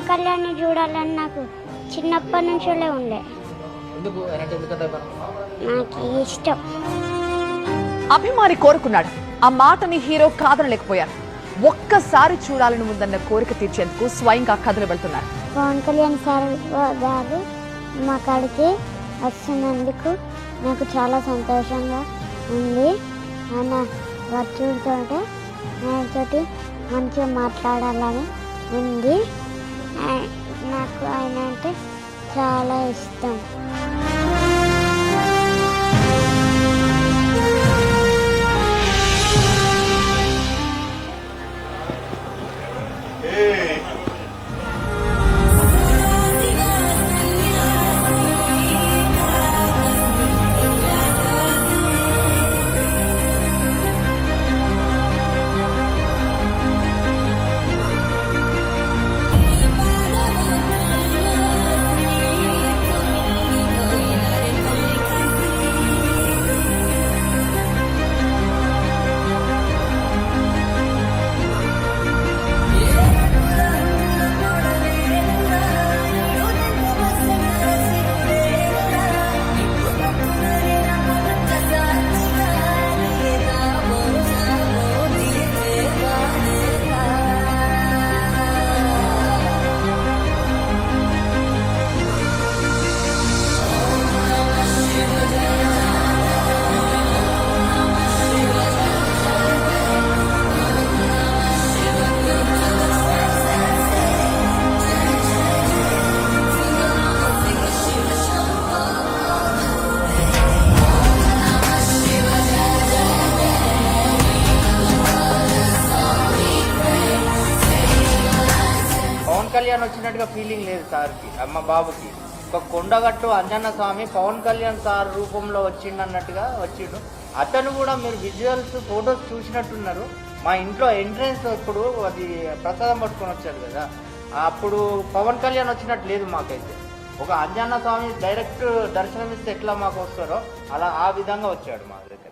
పవన్ కళ్యాణ్ చూడాలని నాకు చిన్నప్పటి నుంచే ఉండే. నాకు ఇష్టం. అభిమాని కోరుకున్నాడు. ఆ మాటని హీరో కాదనలేకపోయారు. ఒక్కసారి చూడాలని ఉందన్న కోరిక తీర్చేందుకు స్వయంగా కథలు వెళ్తున్నారు. పవన్ కళ్యాణ్ సార్ గారు మా కాడికి వస్తున్నందుకు నాకు చాలా సంతోషంగా ఉంది. ఆయన వచ్చుడుతోటే ఆయనతోటి మంచిగా మాట్లాడాలని ఉంది. నాకు ఆయన అంటే చాలా ఇష్టం. కళ్యాణ్ వచ్చినట్టుగా ఫీలింగ్ లేదు సార్కి, మా బాబుకి. ఒక కొండగట్టు అంజన్న స్వామి పవన్ కళ్యాణ్ సార్ రూపంలో వచ్చిండన్నట్టుగా వచ్చిండు. అతను కూడా మీరు విజువల్స్ ఫొటోస్ చూసినట్టున్నారు. మా ఇంట్లో ఎంట్రెన్స్ ఇప్పుడు అది ప్రసాదం పట్టుకొని వచ్చారు కదా, అప్పుడు పవన్ కళ్యాణ్ వచ్చినట్టు లేదు మాకైతే. ఒక అంజన్న స్వామి డైరెక్ట్ దర్శనం ఇస్తే ఎట్లా మాకు వస్తారో అలా ఆ విధంగా వచ్చాడు మా దగ్గర.